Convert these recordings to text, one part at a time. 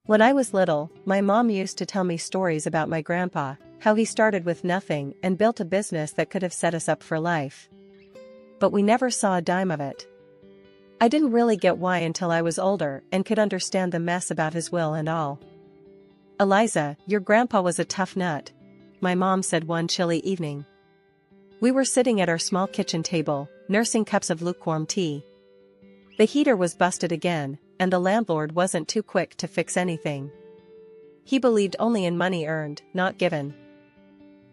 When I was little, my mom used to tell me stories about my grandpa, how he started with nothing and built a business that could have set us up for life. But we never saw a dime of it. I didn't really get why until I was older and could understand the mess about his will and all. "Eliza, your grandpa was a tough nut," my mom said one chilly evening. We were sitting at our small kitchen table, nursing cups of lukewarm tea. The heater was busted again, and the landlord wasn't too quick to fix anything. He believed only in money earned, not given.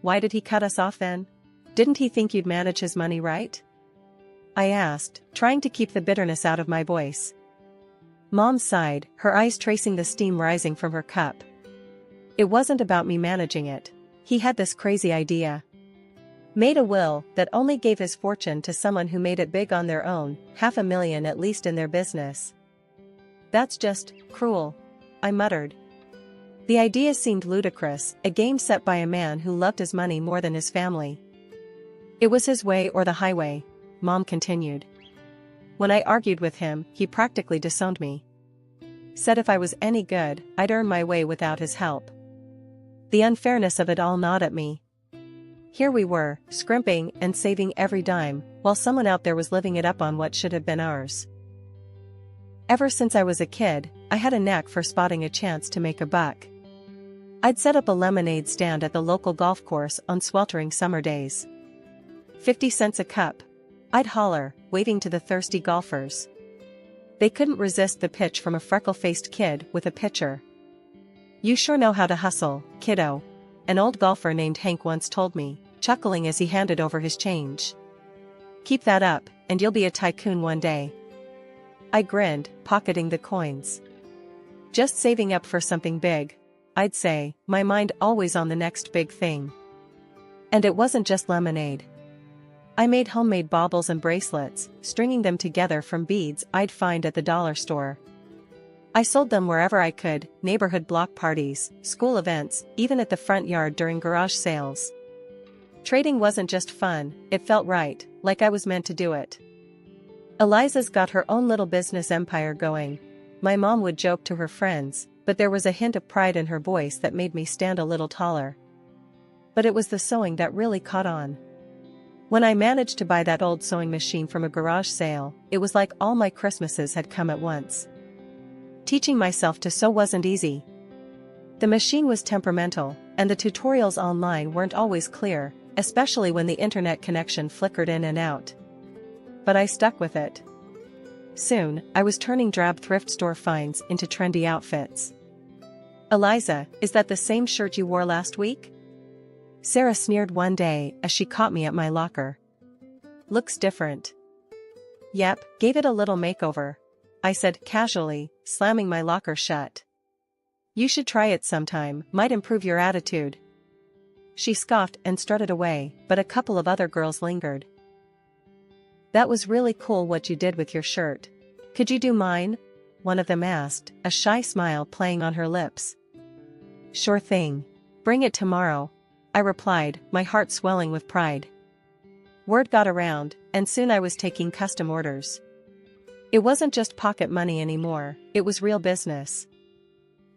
"Why did he cut us off then? Didn't he think you'd manage his money right?" I asked, trying to keep the bitterness out of my voice. Mom sighed, her eyes tracing the steam rising from her cup. "It wasn't about me managing it. He had this crazy idea. Made a will that only gave his fortune to someone who made it big on their own, $500,000 at least in their business." "That's just cruel," I muttered. The idea seemed ludicrous, a game set by a man who loved his money more than his family. "It was his way or the highway," Mom continued. "When I argued with him, he practically disowned me. Said if I was any good, I'd earn my way without his help." The unfairness of it all gnawed at me. Here we were, scrimping and saving every dime, while someone out there was living it up on what should have been ours. Ever since I was a kid, I had a knack for spotting a chance to make a buck. I'd set up a lemonade stand at the local golf course on sweltering summer days. 50 cents a cup, I'd holler, waving to the thirsty golfers. They couldn't resist the pitch from a freckle-faced kid with a pitcher. "You sure know how to hustle, kiddo," an old golfer named Hank once told me, chuckling as he handed over his change. "Keep that up, and you'll be a tycoon one day." I grinned, pocketing the coins. "Just saving up for something big," I'd say, my mind always on the next big thing. And it wasn't just lemonade. I made homemade baubles and bracelets, stringing them together from beads I'd find at the dollar store. I sold them wherever I could, neighborhood block parties, school events, even at the front yard during garage sales. Trading wasn't just fun, it felt right, like I was meant to do it. "Eliza's got her own little business empire going," my mom would joke to her friends, but there was a hint of pride in her voice that made me stand a little taller. But it was the sewing that really caught on. When I managed to buy that old sewing machine from a garage sale, it was like all my Christmases had come at once. Teaching myself to sew wasn't easy. The machine was temperamental, and the tutorials online weren't always clear, especially when the internet connection flickered in and out. But I stuck with it. Soon, I was turning drab thrift store finds into trendy outfits. "Eliza, is that the same shirt you wore last week?" Sarah sneered one day as she caught me at my locker. "Looks different." "Yep, gave it a little makeover," I said casually, slamming my locker shut. "You should try it sometime, might improve your attitude." She scoffed and strutted away, but a couple of other girls lingered. "That was really cool what you did with your shirt. Could you do mine?" one of them asked, a shy smile playing on her lips. "Sure thing. Bring it tomorrow," I replied, my heart swelling with pride. Word got around, and soon I was taking custom orders. It wasn't just pocket money anymore, it was real business.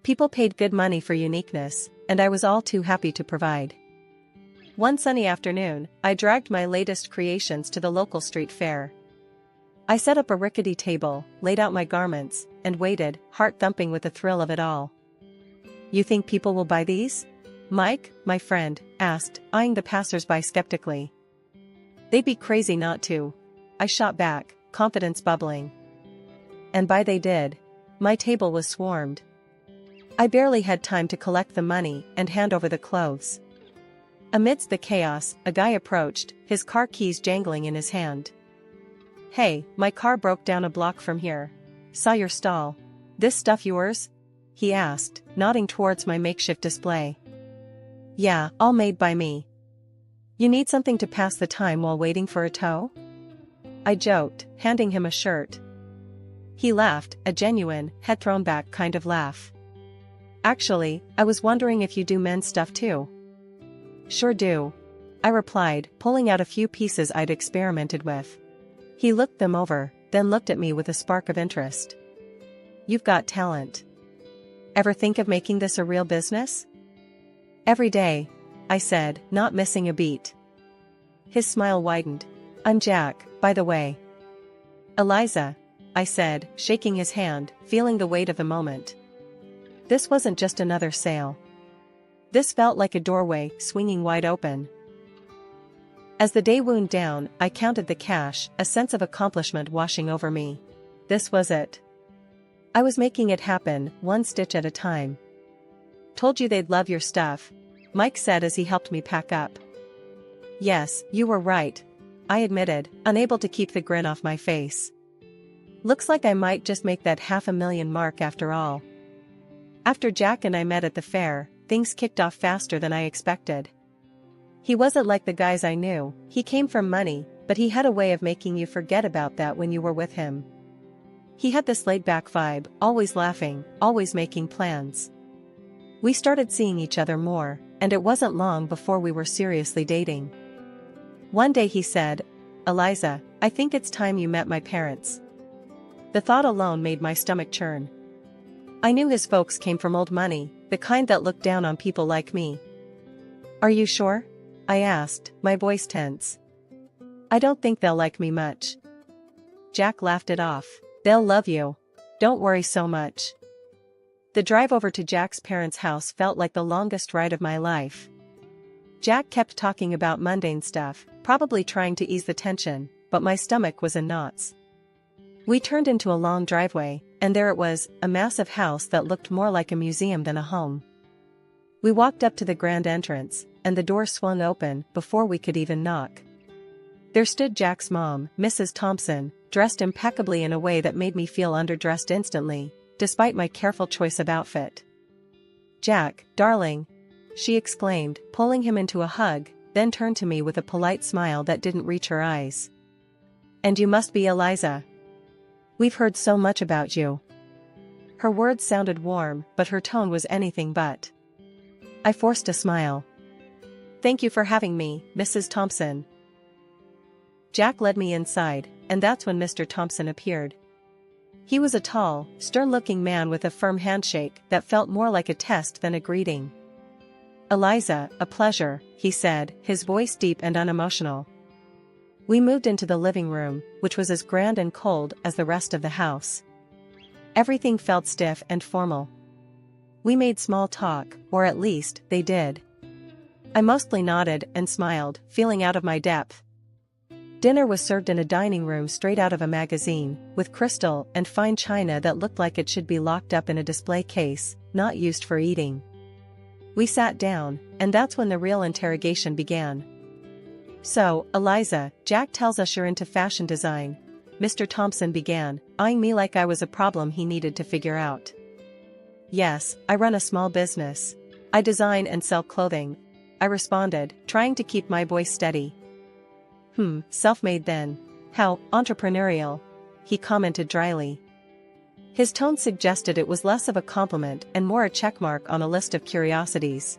People paid good money for uniqueness, and I was all too happy to provide. One sunny afternoon, I dragged my latest creations to the local street fair. I set up a rickety table, laid out my garments, and waited, heart thumping with the thrill of it all. "You think people will buy these?" Mike, my friend, asked, eyeing the passers-by skeptically. "They'd be crazy not to," I shot back, confidence bubbling. And buy they did. My table was swarmed. I barely had time to collect the money and hand over the clothes. Amidst the chaos, a guy approached, his car keys jangling in his hand. "Hey, my car broke down a block from here. Saw your stall. This stuff yours?" he asked, nodding towards my makeshift display. "Yeah, all made by me. You need something to pass the time while waiting for a tow?" I joked, handing him a shirt. He laughed, a genuine, head-thrown-back kind of laugh. "Actually, I was wondering if you do men's stuff too." "Sure do," I replied, pulling out a few pieces I'd experimented with. He looked them over, then looked at me with a spark of interest. "You've got talent." Ever think of making this a real business? Every day, I said, not missing a beat. His smile widened. I'm Jack, by the way. Eliza, I said, shaking his hand, feeling the weight of the moment. This wasn't just another sale. This felt like a doorway, swinging wide open. As the day wound down, I counted the cash, a sense of accomplishment washing over me. This was it. I was making it happen, one stitch at a time. Told you they'd love your stuff, Mike said as he helped me pack up. Yes, you were right, I admitted, unable to keep the grin off my face. Looks like I might just make that $500,000 mark after all. After Jack and I met at the fair, things kicked off faster than I expected. He wasn't like the guys I knew, he came from money, but he had a way of making you forget about that when you were with him. He had this laid-back vibe, always laughing, always making plans. We started seeing each other more, and it wasn't long before we were seriously dating. One day he said, Eliza, I think it's time you met my parents. The thought alone made my stomach churn. I knew his folks came from old money, the kind that looked down on people like me. Are you sure? I asked, my voice tense. I don't think they'll like me much. Jack laughed it off. They'll love you. Don't worry so much. The drive over to Jack's parents' house felt like the longest ride of my life. Jack kept talking about mundane stuff, probably trying to ease the tension, but my stomach was in knots. We turned into a long driveway, and there it was, a massive house that looked more like a museum than a home. We walked up to the grand entrance, and the door swung open before we could even knock. There stood Jack's mom, Mrs. Thompson, dressed impeccably in a way that made me feel underdressed instantly, despite my careful choice of outfit. Jack, darling, she exclaimed, pulling him into a hug, then turned to me with a polite smile that didn't reach her eyes. And you must be Eliza. We've heard so much about you. Her words sounded warm, but her tone was anything but. I forced a smile. Thank you for having me, Mrs. Thompson. Jack led me inside, and that's when Mr. Thompson appeared. He was a tall, stern-looking man with a firm handshake that felt more like a test than a greeting. Eliza, a pleasure, he said, his voice deep and unemotional. We moved into the living room, which was as grand and cold as the rest of the house. Everything felt stiff and formal. We made small talk, or at least, they did. I mostly nodded and smiled, feeling out of my depth. Dinner was served in a dining room straight out of a magazine, with crystal and fine china that looked like it should be locked up in a display case, not used for eating. We sat down, and that's when the real interrogation began. So, Eliza, Jack tells us you're into fashion design, Mr. Thompson began, eyeing me like I was a problem he needed to figure out. Yes, I run a small business. I design and sell clothing, I responded, trying to keep my voice steady. Self-made then. How entrepreneurial, he commented dryly. His tone suggested it was less of a compliment and more a checkmark on a list of curiosities.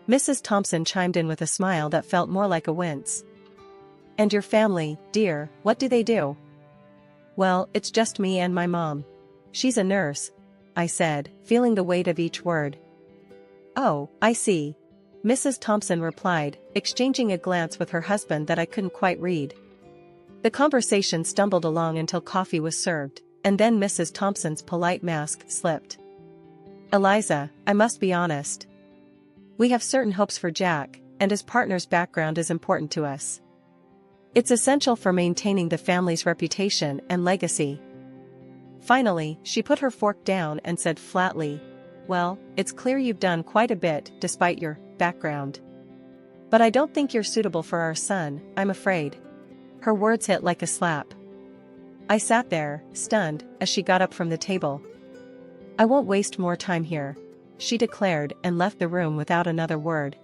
Mrs. Thompson chimed in with a smile that felt more like a wince. And your family, dear, what do they do? Well, it's just me and my mom. She's a nurse, I said, feeling the weight of each word. Oh, I see. Mrs. Thompson replied, exchanging a glance with her husband that I couldn't quite read. The conversation stumbled along until coffee was served, and then Mrs. Thompson's polite mask slipped. Eliza, I must be honest. We have certain hopes for Jack, and his partner's background is important to us. It's essential for maintaining the family's reputation and legacy. Finally, she put her fork down and said flatly, well, it's clear you've done quite a bit despite your background. But I don't think you're suitable for our son, I'm afraid. Her words hit like a slap. I sat there, stunned, as she got up from the table. I won't waste more time here, she declared and left the room without another word.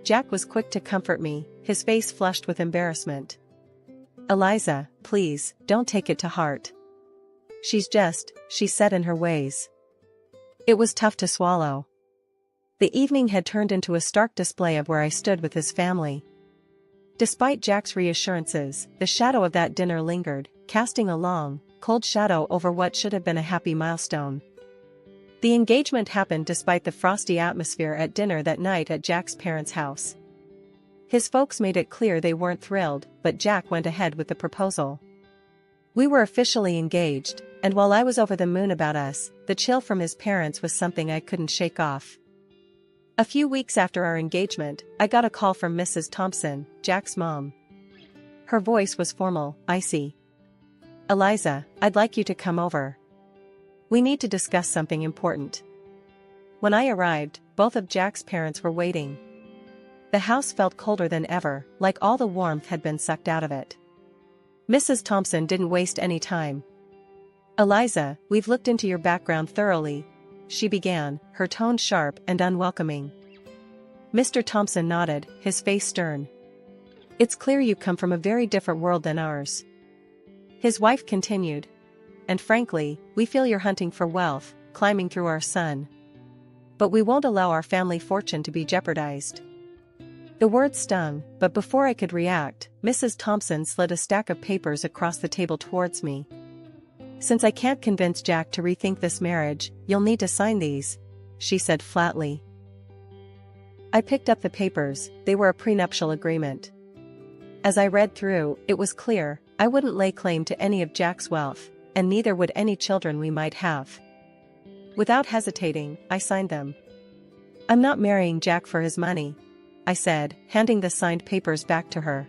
Jack was quick to comfort me, his face flushed with embarrassment. Eliza, please, don't take it to heart. She's set in her ways. It was tough to swallow. The evening had turned into a stark display of where I stood with his family. Despite Jack's reassurances, the shadow of that dinner lingered, casting a long, cold shadow over what should have been a happy milestone. The engagement happened despite the frosty atmosphere at dinner that night at Jack's parents' house. His folks made it clear they weren't thrilled, but Jack went ahead with the proposal. We were officially engaged, and while I was over the moon about us, the chill from his parents was something I couldn't shake off. A few weeks after our engagement, I got a call from Mrs. Thompson, Jack's mom. Her voice was formal, icy. "Eliza, I'd like you to come over. We need to discuss something important." When I arrived, both of Jack's parents were waiting. The house felt colder than ever, like all the warmth had been sucked out of it. Mrs. Thompson didn't waste any time. "Eliza, we've looked into your background thoroughly," she began, her tone sharp and unwelcoming. Mr. Thompson nodded, his face stern. "It's clear you come from a very different world than ours." His wife continued. "And frankly, we feel you're hunting for wealth, climbing through our son. But we won't allow our family fortune to be jeopardized." The words stung, but before I could react, Mrs. Thompson slid a stack of papers across the table towards me. "Since I can't convince Jack to rethink this marriage, you'll need to sign these," she said flatly. I picked up the papers. They were a prenuptial agreement. As I read through, it was clear, I wouldn't lay claim to any of Jack's wealth, and neither would any children we might have. Without hesitating, I signed them. "I'm not marrying Jack for his money," I said, handing the signed papers back to her.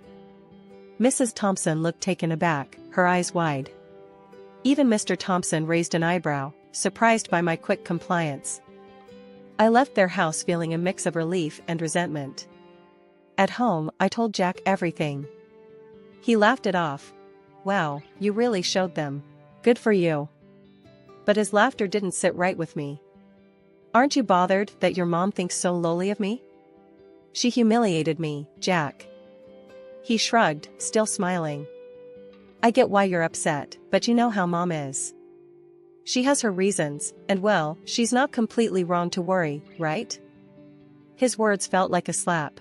Mrs. Thompson looked taken aback, her eyes wide. Even Mr. Thompson raised an eyebrow, surprised by my quick compliance. I left their house feeling a mix of relief and resentment. At home, I told Jack everything. He laughed it off. "Wow, you really showed them. Good for you." But his laughter didn't sit right with me. "Aren't you bothered that your mom thinks so lowly of me? She humiliated me, Jack." He shrugged, still smiling. "I get why you're upset, but you know how mom is. She has her reasons, and well, she's not completely wrong to worry, right?" His words felt like a slap.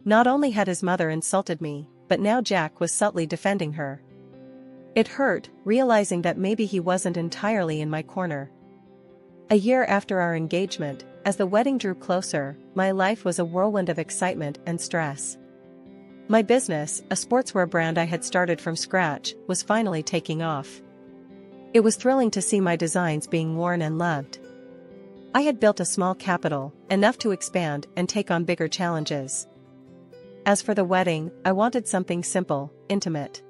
Not only had his mother insulted me, but now Jack was subtly defending her. It hurt, realizing that maybe he wasn't entirely in my corner. A year after our engagement, as the wedding drew closer, my life was a whirlwind of excitement and stress. My business, a sportswear brand I had started from scratch, was finally taking off. It was thrilling to see my designs being worn and loved. I had built a small capital, enough to expand and take on bigger challenges. As for the wedding, I wanted something simple, intimate.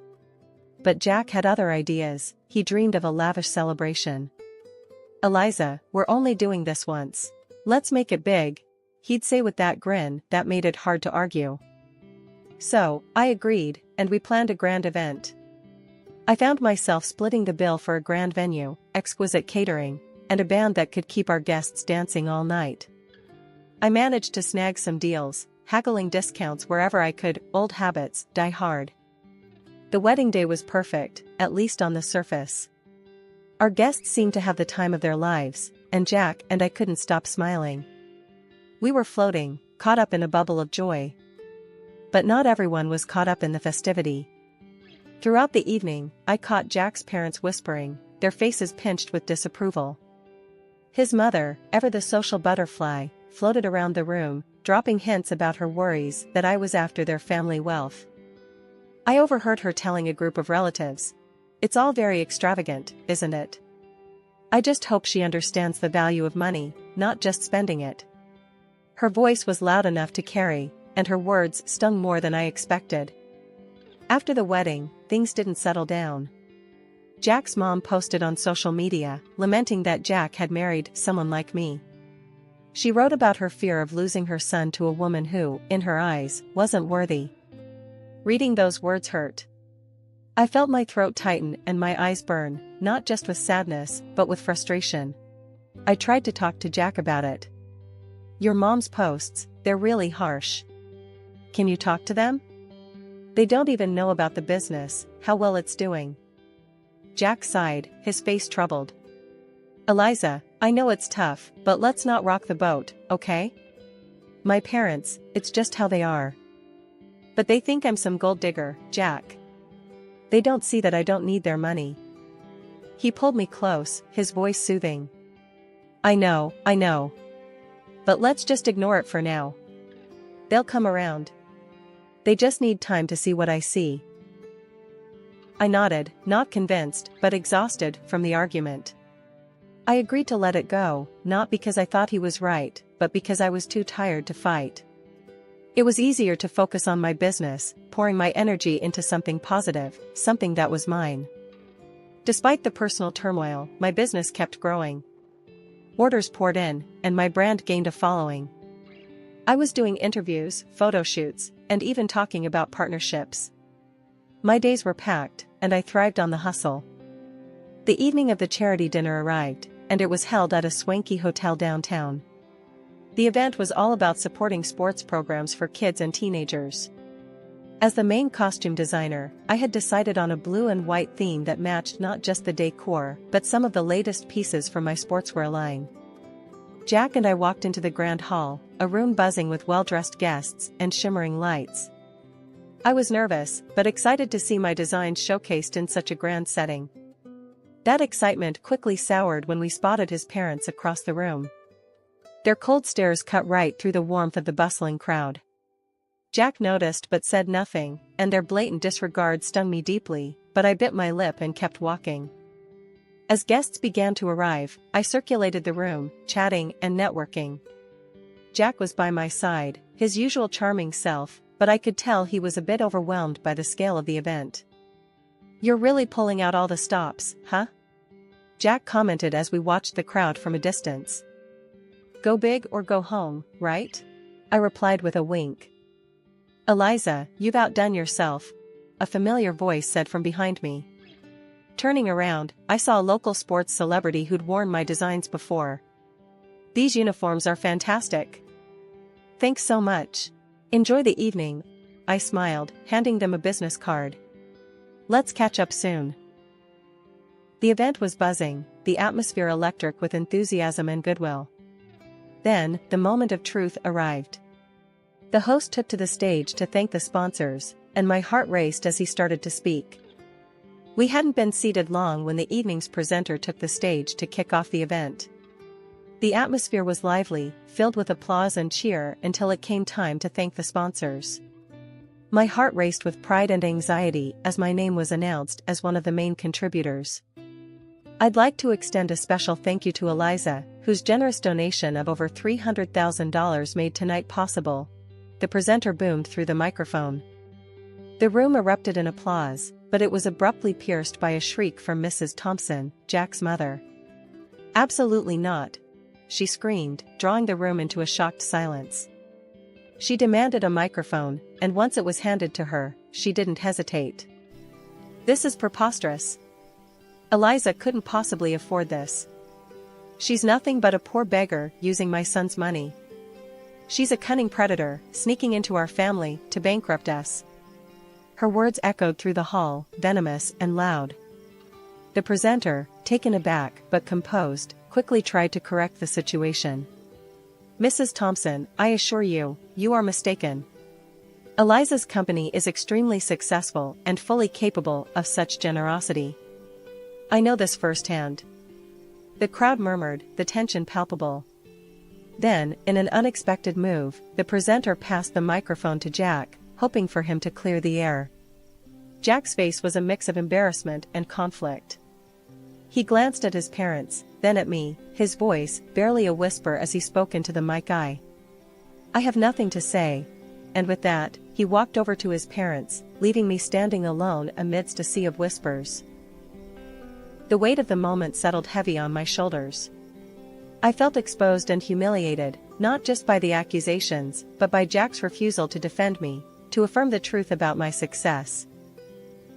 But Jack had other ideas. He dreamed of a lavish celebration. "Eliza, we're only doing this once. Let's make it big," he'd say with that grin that made it hard to argue. So, I agreed, and we planned a grand event. I found myself splitting the bill for a grand venue, exquisite catering, and a band that could keep our guests dancing all night. I managed to snag some deals, haggling discounts wherever I could. Old habits die hard. The wedding day was perfect, at least on the surface. Our guests seemed to have the time of their lives, and Jack and I couldn't stop smiling. We were floating, caught up in a bubble of joy. But not everyone was caught up in the festivity. Throughout the evening, I caught Jack's parents whispering, their faces pinched with disapproval. His mother, ever the social butterfly, floated around the room, dropping hints about her worries that I was after their family wealth. I overheard her telling a group of relatives, "It's all very extravagant, isn't it? I just hope she understands the value of money, not just spending it." Her voice was loud enough to carry, and her words stung more than I expected. After the wedding, things didn't settle down. Jack's mom posted on social media, lamenting that Jack had married someone like me. She wrote about her fear of losing her son to a woman who, in her eyes, wasn't worthy. Reading those words hurt. I felt my throat tighten and my eyes burn, not just with sadness, but with frustration. I tried to talk to Jack about it. "Your mom's posts, they're really harsh. Can you talk to them? They don't even know about the business, how well it's doing." Jack sighed, his face troubled. "Eliza, I know it's tough, but let's not rock the boat, okay? My parents, it's just how they are. But they think I'm some gold digger, Jack. They don't see that I don't need their money." He pulled me close, his voice soothing. I know. But let's just ignore it for now. They'll come around. They just need time to see what I see. I nodded, not convinced, but exhausted from the argument. I agreed to let it go, not because I thought he was right, but because I was too tired to fight. It was easier to focus on my business, pouring my energy into something positive, something that was mine. Despite the personal turmoil, my business kept growing. Orders poured in, and my brand gained a following. I was doing interviews, photo shoots, and even talking about partnerships. My days were packed, and I thrived on the hustle. The evening of the charity dinner arrived, and it was held at a swanky hotel downtown. The event was all about supporting sports programs for kids and teenagers. As the main costume designer, I had decided on a blue and white theme that matched not just the decor, but some of the latest pieces from my sportswear line. Jack and I walked into the grand hall, a room buzzing with well-dressed guests and shimmering lights. I was nervous, but excited to see my designs showcased in such a grand setting. That excitement quickly soured when we spotted his parents across the room. Their cold stares cut right through the warmth of the bustling crowd. Jack noticed but said nothing, and their blatant disregard stung me deeply, but I bit my lip and kept walking. As guests began to arrive, I circulated the room, chatting and networking. Jack was by my side, his usual charming self, but I could tell he was a bit overwhelmed by the scale of the event. "You're really pulling out all the stops, huh?" Jack commented as we watched the crowd from a distance. "Go big or go home, right?" I replied with a wink. "Eliza, you've outdone yourself," a familiar voice said from behind me. Turning around, I saw a local sports celebrity who'd worn my designs before. "These uniforms are fantastic." "Thanks so much. Enjoy the evening," I smiled, handing them a business card. "Let's catch up soon." The event was buzzing, the atmosphere electric with enthusiasm and goodwill. Then, the moment of truth arrived. The host took to the stage to thank the sponsors, and my heart raced as he started to speak. We hadn't been seated long when the evening's presenter took the stage to kick off the event. The atmosphere was lively, filled with applause and cheer until it came time to thank the sponsors. My heart raced with pride and anxiety as my name was announced as one of the main contributors. "I'd like to extend a special thank you to Eliza, whose generous donation of over $300,000 made tonight possible," the presenter boomed through the microphone. The room erupted in applause, but it was abruptly pierced by a shriek from Mrs. Thompson, Jack's mother. "Absolutely not," she screamed, drawing the room into a shocked silence. She demanded a microphone, and once it was handed to her, she didn't hesitate. "This is preposterous. Eliza couldn't possibly afford this. She's nothing but a poor beggar using my son's money. She's a cunning predator, sneaking into our family to bankrupt us." Her words echoed through the hall, venomous and loud. The presenter, taken aback but composed, quickly tried to correct the situation. "Mrs. Thompson, I assure you, you are mistaken. Eliza's company is extremely successful and fully capable of such generosity. I know this firsthand." The crowd murmured, the tension palpable. Then, in an unexpected move, the presenter passed the microphone to Jack, hoping for him to clear the air. Jack's face was a mix of embarrassment and conflict. He glanced at his parents, then at me, his voice barely a whisper as he spoke into the mic. "I have nothing to say," and with that, he walked over to his parents, leaving me standing alone amidst a sea of whispers. The weight of the moment settled heavy on my shoulders. I felt exposed and humiliated, not just by the accusations, but by Jack's refusal to defend me, to affirm the truth about my success.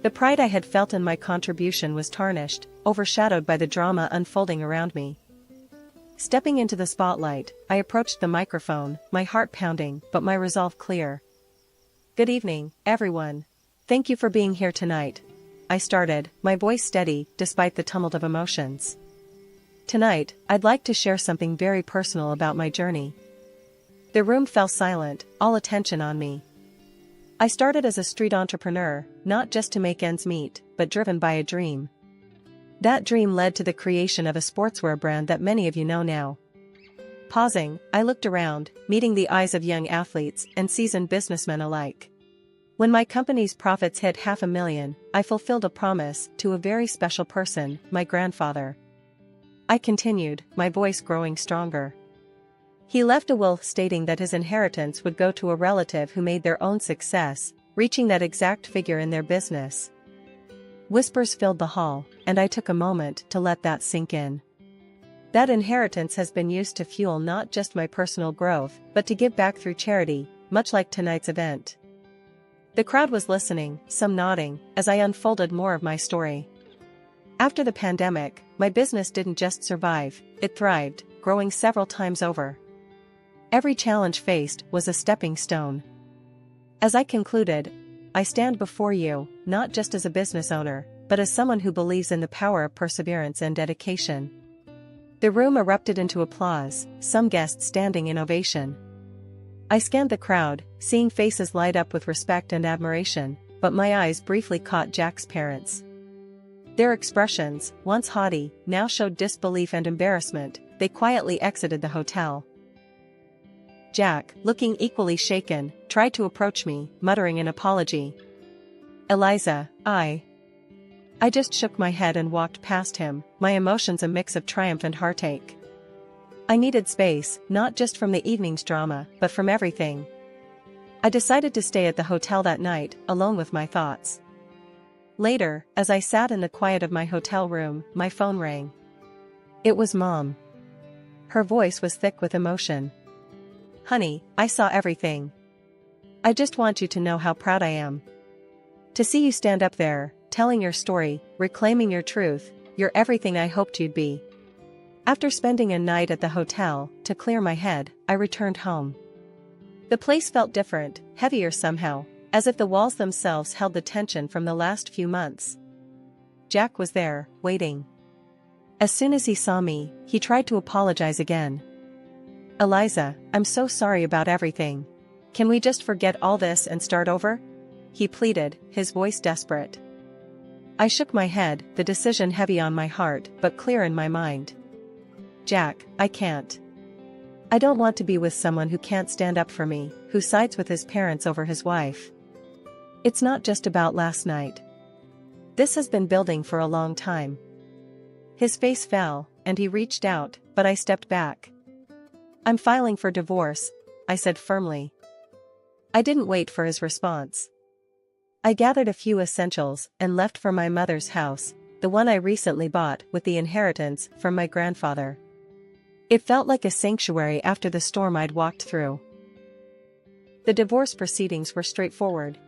The pride I had felt in my contribution was tarnished, overshadowed by the drama unfolding around me. Stepping into the spotlight, I approached the microphone, my heart pounding, but my resolve clear. "Good evening, everyone. Thank you for being here tonight," I started, my voice steady, despite the tumult of emotions. "Tonight, I'd like to share something very personal about my journey." The room fell silent, all attention on me. I started as a street entrepreneur, not just to make ends meet, but driven by a dream. That dream led to the creation of a sportswear brand that many of you know now. Pausing, I looked around, meeting the eyes of young athletes and seasoned businessmen alike. When my company's profits hit $500,000, I fulfilled a promise to a very special person, my grandfather. I continued, my voice growing stronger. He left a will stating that his inheritance would go to a relative who made their own success, reaching that exact figure in their business. Whispers filled the hall, and I took a moment to let that sink in. That inheritance has been used to fuel not just my personal growth, but to give back through charity, much like tonight's event. The crowd was listening, some nodding, as I unfolded more of my story. After the pandemic, my business didn't just survive, it thrived, growing several times over. Every challenge faced was a stepping stone. As I concluded, I stand before you, not just as a business owner, but as someone who believes in the power of perseverance and dedication. The room erupted into applause, some guests standing in ovation. I scanned the crowd, seeing faces light up with respect and admiration, but my eyes briefly caught Jack's parents. Their expressions, once haughty, now showed disbelief and embarrassment. They quietly exited the hotel. Jack, looking equally shaken, tried to approach me, muttering an apology. "Eliza, I just shook my head and walked past him, my emotions a mix of triumph and heartache. I needed space, not just from the evening's drama, but from everything. I decided to stay at the hotel that night, alone with my thoughts. Later, as I sat in the quiet of my hotel room, my phone rang. It was Mom. Her voice was thick with emotion. "Honey, I saw everything. I just want you to know how proud I am. To see you stand up there, telling your story, reclaiming your truth, you're everything I hoped you'd be." After spending a night at the hotel, to clear my head, I returned home. The place felt different, heavier somehow, as if the walls themselves held the tension from the last few months. Jack was there, waiting. As soon as he saw me, he tried to apologize again. "Eliza, I'm so sorry about everything. Can we just forget all this and start over?" he pleaded, his voice desperate. I shook my head, the decision heavy on my heart, but clear in my mind. "Jack, I can't. I don't want to be with someone who can't stand up for me, who sides with his parents over his wife. It's not just about last night. This has been building for a long time." His face fell, and he reached out, but I stepped back. "I'm filing for divorce," I said firmly. I didn't wait for his response. I gathered a few essentials and left for my mother's house, the one I recently bought with the inheritance from my grandfather. It felt like a sanctuary after the storm I'd walked through. The divorce proceedings were straightforward.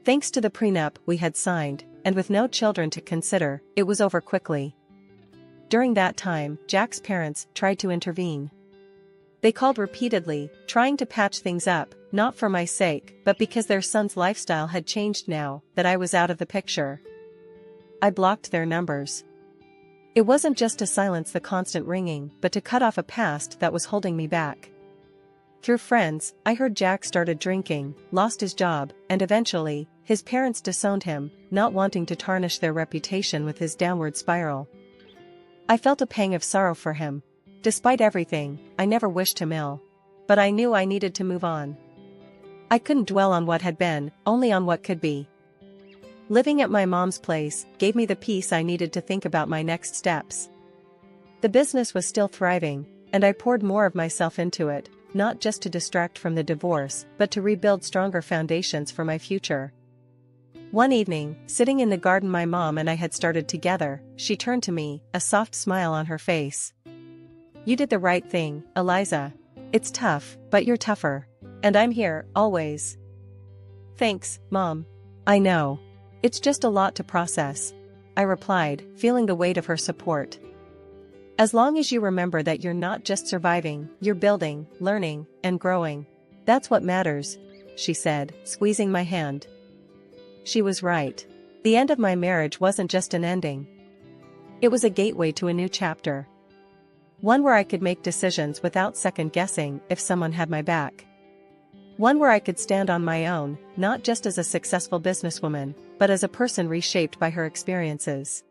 Thanks to the prenup we had signed, and with no children to consider, it was over quickly. During that time, Jack's parents tried to intervene. They called repeatedly, trying to patch things up, not for my sake, but because their son's lifestyle had changed now that I was out of the picture. I blocked their numbers. It wasn't just to silence the constant ringing, but to cut off a past that was holding me back. Through friends, I heard Jack started drinking, lost his job, and eventually, his parents disowned him, not wanting to tarnish their reputation with his downward spiral. I felt a pang of sorrow for him. Despite everything, I never wished him ill. But I knew I needed to move on. I couldn't dwell on what had been, only on what could be. Living at my mom's place gave me the peace I needed to think about my next steps. The business was still thriving, and I poured more of myself into it, not just to distract from the divorce, but to rebuild stronger foundations for my future. One evening, sitting in the garden my mom and I had started together, she turned to me, a soft smile on her face. "You did the right thing, Eliza. It's tough, but you're tougher. And I'm here, always." "Thanks, Mom. I know. It's just a lot to process," I replied, feeling the weight of her support. "As long as you remember that you're not just surviving, you're building, learning, and growing. That's what matters," she said, squeezing my hand. She was right. The end of my marriage wasn't just an ending. It was a gateway to a new chapter. One where I could make decisions without second-guessing if someone had my back. One where I could stand on my own, not just as a successful businesswoman, but as a person reshaped by her experiences.